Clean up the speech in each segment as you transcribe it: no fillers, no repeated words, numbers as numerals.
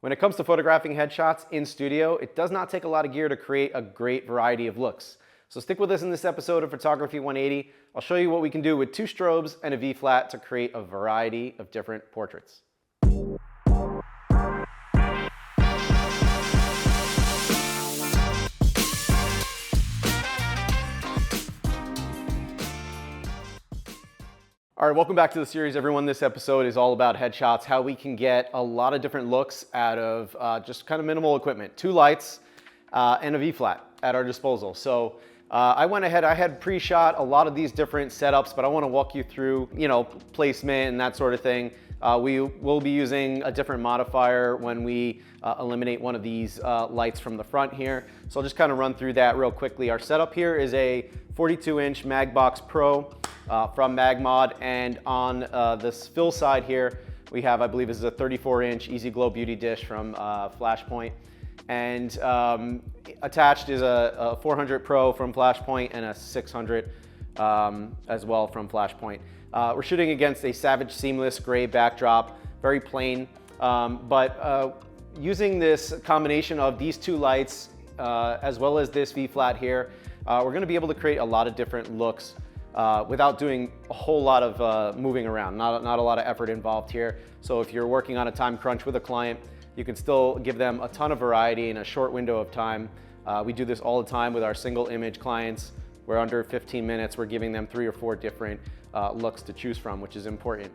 When it comes to photographing headshots in studio, it does not take a lot of gear to create a great variety of looks. So stick with us in this episode of Photography 180. I'll show you what we can do with 2 strobes and a V-flat to create a variety of different portraits. All right, welcome back to the series, everyone. This episode is all about headshots, how we can get a lot of different looks out of just kind of minimal equipment. 2 lights and a V-flat at our disposal. So I went ahead, I had pre-shot a lot of these different setups, but I want to walk you through, placement and that sort of thing. We will be using a different modifier when we eliminate one of these lights from the front here. So I'll just kind of run through that real quickly. Our setup here is a 42-inch Magbox Pro from Magmod, and on this fill side here, we have, I believe this is a 34-inch Easy Glow Beauty dish from Flashpoint. And attached is a 400 Pro from Flashpoint and a 600 as well from Flashpoint. We're shooting against a Savage Seamless gray backdrop, very plain, but using this combination of these 2 lights as well as this V-flat here, we're going to be able to create a lot of different looks without doing a whole lot of moving around, not a lot of effort involved here. So if you're working on a time crunch with a client, you can still give them a ton of variety in a short window of time. We do this all the time with our single image clients. We're under 15 minutes, we're giving them 3 or 4 different looks to choose from, which is important.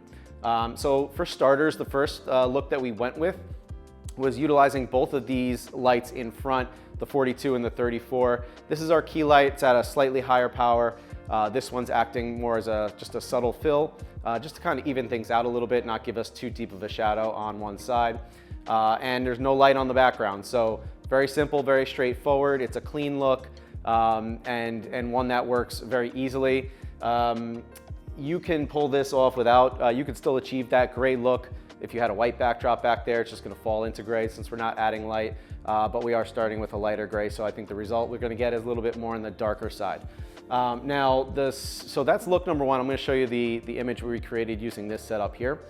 So for starters, the first look that we went with was utilizing both of these lights in front, the 42 and the 34. This is our key light. It's at a slightly higher power. This one's acting more as just a subtle fill, just to kind of even things out a little bit, not give us too deep of a shadow on one side. And there's no light on the background. So very simple, very straightforward. It's a clean look and one that works very easily. You can pull this off without, you could still achieve that gray look. If you had a white backdrop back there, it's just gonna fall into gray since we're not adding light, but we are starting with a lighter gray, so I think the result we're gonna get is a little bit more on the darker side. So that's look number 1. I'm gonna show you the image we created using this setup here.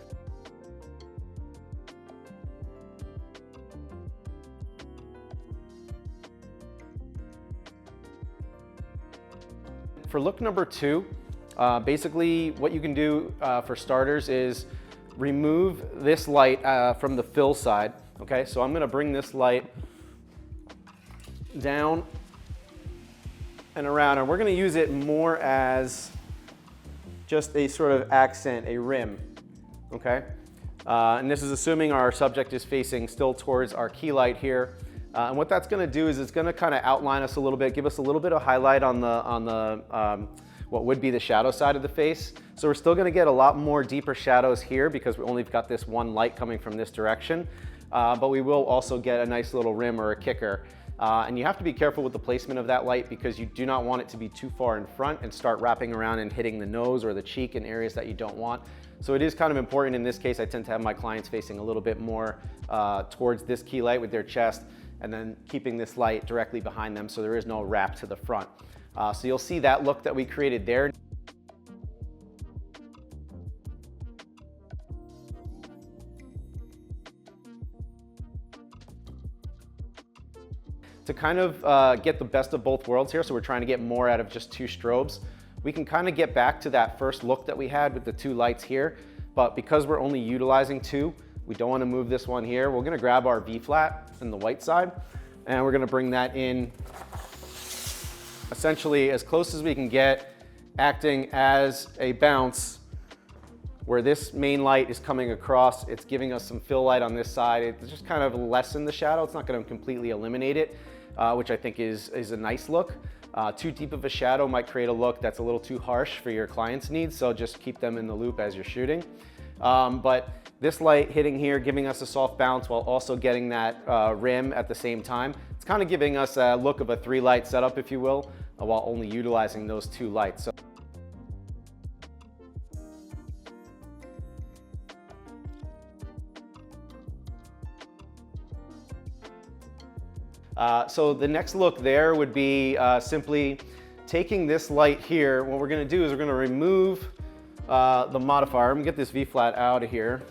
For look number 2, basically what you can do for starters is remove this light from the fill side. Okay, so I'm gonna bring this light down and around, and we're gonna use it more as just a sort of accent, a rim, okay? And this is assuming our subject is facing still towards our key light here. And what that's gonna do is it's gonna kind of outline us a little bit, give us a little bit of highlight on the what would be the shadow side of the face. So we're still gonna get a lot more deeper shadows here because we only got this one light coming from this direction. But we will also get a nice little rim or a kicker. And you have to be careful with the placement of that light because you do not want it to be too far in front and start wrapping around and hitting the nose or the cheek in areas that you don't want. So it is kind of important. In this case, I tend to have my clients facing a little bit more towards this key light with their chest, and then keeping this light directly behind them so there is no wrap to the front. So you'll see that look that we created there. To kind of get the best of both worlds here, so we're trying to get more out of just 2 strobes, we can kind of get back to that first look that we had with the 2 lights here, but because we're only utilizing 2, we don't want to move this one here. We're gonna grab our V-flat in the white side, and we're gonna bring that in essentially as close as we can get, acting as a bounce where this main light is coming across. It's giving us some fill light on this side. It's just kind of lessen the shadow. It's not gonna completely eliminate it, which I think is a nice look. Too deep of a shadow might create a look that's a little too harsh for your client's needs, so just keep them in the loop as you're shooting. But this light hitting here, giving us a soft bounce while also getting that rim at the same time. It's kind of giving us a look of a 3-light setup, if you will, while only utilizing those 2 lights. So the next look there would be simply taking this light here. What we're going to do is we're going to remove the modifier. I'm going to get this V-flat out of here,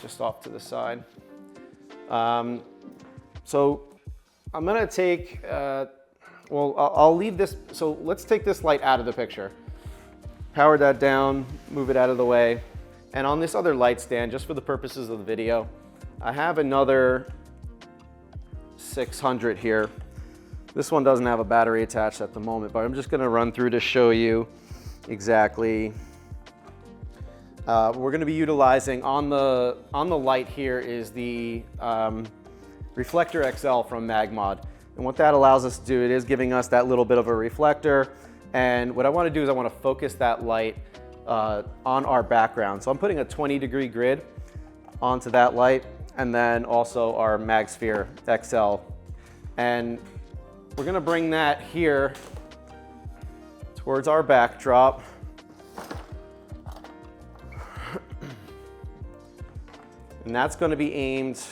just off to the side. So I'm gonna take, well, I'll leave this, so let's take this light out of the picture. Power that down, move it out of the way. And on this other light stand, just for the purposes of the video, I have another 600 here. This one doesn't have a battery attached at the moment, but I'm just gonna run through to show you exactly. We're gonna be utilizing, on the light here is the Reflector XL from MagMod. And what that allows us to do, it is giving us that little bit of a reflector. And what I wanna do is I wanna focus that light on our background. So I'm putting a 20-degree grid onto that light, and then also our MagSphere XL. And we're gonna bring that here towards our backdrop. And that's gonna be aimed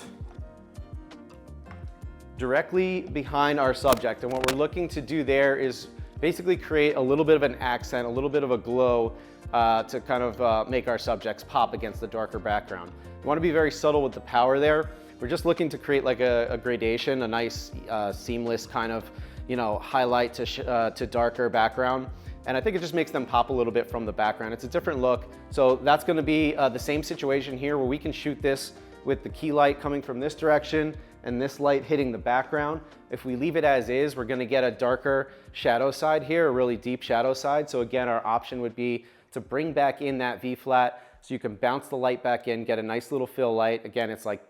directly behind our subject. And what we're looking to do there is basically create a little bit of an accent, a little bit of a glow to kind of make our subjects pop against the darker background. You want to be very subtle with the power there. We're just looking to create like a gradation, a nice seamless kind of, you know, highlight to darker background. And I think it just makes them pop a little bit from the background. It's a different look. So that's going to be the same situation here where we can shoot this with the key light coming from this direction and this light hitting the background. If we leave it as is, we're gonna get a darker shadow side here, a really deep shadow side. So again, our option would be to bring back in that V-flat so you can bounce the light back in, get a nice little fill light. Again, it's like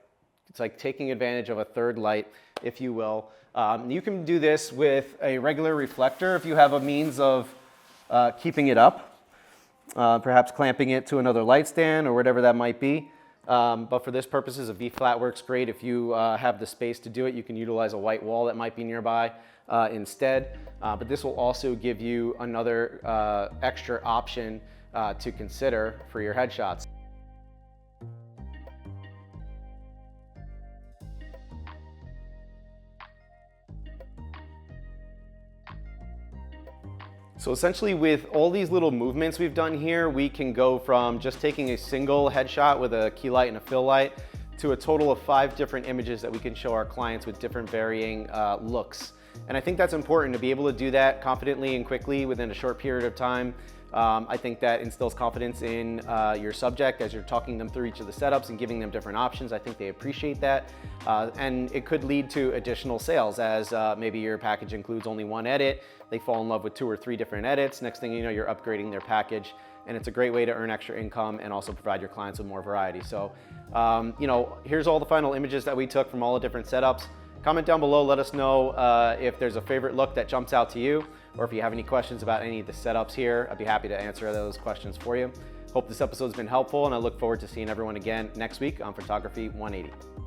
taking advantage of a third light, if you will. You can do this with a regular reflector if you have a means of keeping it up, perhaps clamping it to another light stand or whatever that might be. But for this purposes, a V-flat works great. If you have the space to do it, you can utilize a white wall that might be nearby instead. But this will also give you another extra option to consider for your headshots. So essentially with all these little movements we've done here, we can go from just taking a single headshot with a key light and a fill light to a total of 5 different images that we can show our clients with different varying looks. And I think that's important to be able to do that confidently and quickly within a short period of time. I think that instills confidence in your subject as you're talking them through each of the setups and giving them different options. I think they appreciate that. And it could lead to additional sales as maybe your package includes only one edit. They fall in love with 2 or 3 different edits. Next thing you know, you're upgrading their package. And it's a great way to earn extra income and also provide your clients with more variety. So, you know, here's all the final images that we took from all the different setups. Comment down below, let us know if there's a favorite look that jumps out to you, or if you have any questions about any of the setups here. I'd be happy to answer those questions for you. Hope this episode's been helpful, and I look forward to seeing everyone again next week on Photography 180.